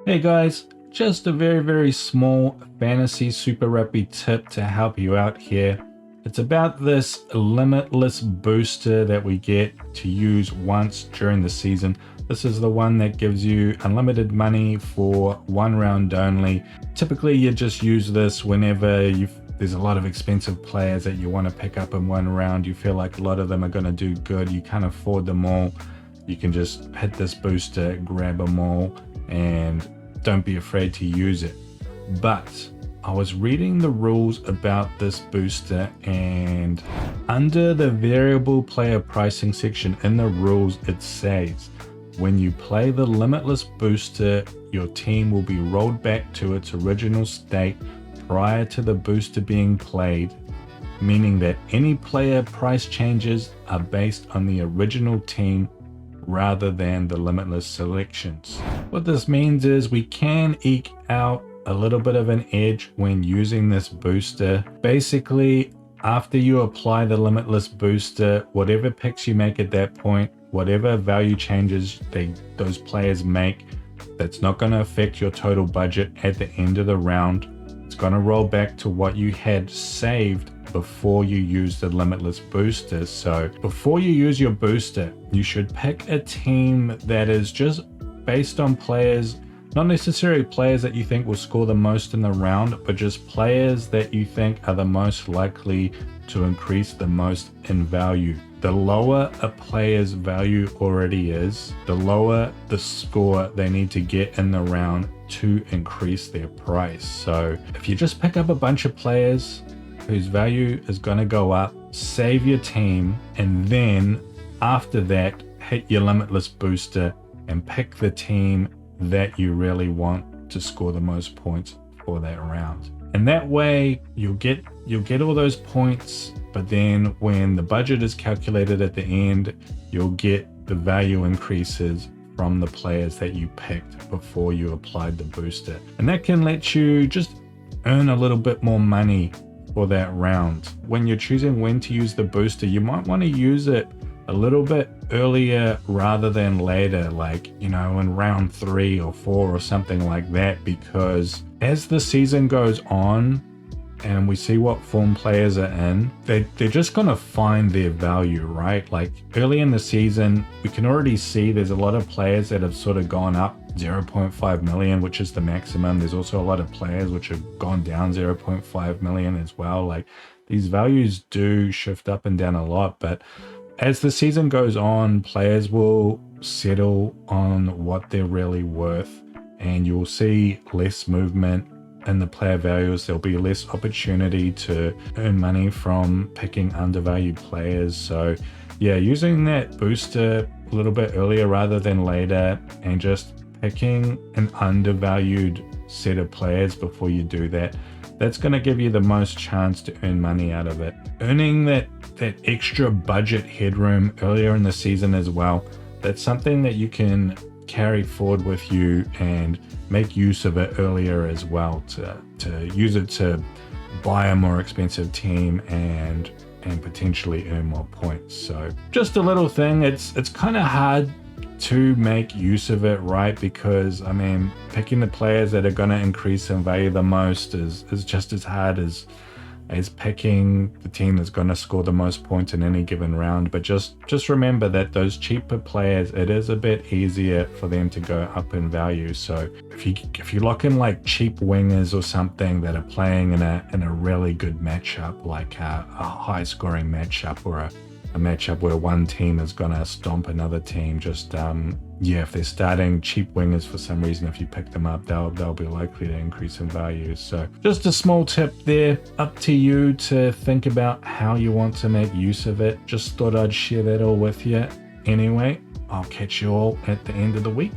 Hey guys, just a very small fantasy super rugby tip to help you out here. It's about this Limitless booster that we get to use once during the season. This is the one that gives you unlimited money for one round only. Typically you just use this whenever there's a lot of expensive players that you want to pick up in one round. You feel like a lot of them are going to do good. You can't afford them all. You can just hit this booster, grab them all, and don't be afraid to use it. But I was reading the rules about this booster, and under the variable player pricing section in the rules, it says when you play the Limitless booster, your team will be rolled back to its original state prior to the booster being played, meaning that any player price changes are based on the original team rather than the Limitless selections. What this means is we can eke out a little bit of an edge when using this booster. Basically, after you apply the Limitless booster, whatever picks you make at that point, whatever value changes those players make, that's not going to affect your total budget at the end of the round. It's going to roll back to what you had saved before you use the Limitless booster. So before you use your booster, you should pick a team that is just based on players, not necessarily players that you think will score the most in the round, but just players that you think are the most likely to increase the most in value. The lower a player's value already is, the lower the score they need to get in the round to increase their price. So if you just pick up a bunch of players whose value is going to go up, save your team, and then after that hit your Limitless booster and pick the team that you really want to score the most points for that round. And that way you'll get all those points, but then when the budget is calculated at the end, you'll get the value increases from the players that you picked before you applied the booster. And that can let you just earn a little bit more money for that round. When you're choosing when to use the booster, you might want to use it a little bit earlier rather than later, like, in round 3 or 4 or something like that, because as the season goes on and we see what form players are in, they're just going to find their value, right? Like early in the season, we can already see there's a lot of players that have sort of gone up 0.5 million, which is the maximum. There's also a lot of players which have gone down 0.5 million as well. Like these values do shift up and down a lot, but as the season goes on, players will settle on what they're really worth, and you'll see less movement in the player values. There'll be less opportunity to earn money from picking undervalued players. So yeah, using that booster a little bit earlier rather than later, and just picking an undervalued set of players before you do that, that's going to give you the most chance to earn money out of it. Earning that extra budget headroom earlier in the season as well, that's something that you can carry forward with you and make use of it earlier as well, to use it to buy a more expensive team and potentially earn more points. So just a little thing. It's kind of hard to make use of it, right? Because picking the players that are going to increase in value the most is just as hard as picking the team that's going to score the most points in any given round. But just remember that those cheaper players, it is a bit easier for them to go up in value. So if you lock in like cheap wingers or something that are playing in a really good matchup, like a high scoring matchup, or a matchup where one team is going to stomp another team, just if they're starting cheap wingers for some reason, if you pick them up, they'll be likely to increase in value. So just a small tip there, up to you to think about how you want to make use of it. Just thought I'd share that all with you. Anyway, I'll catch you all at the end of the week.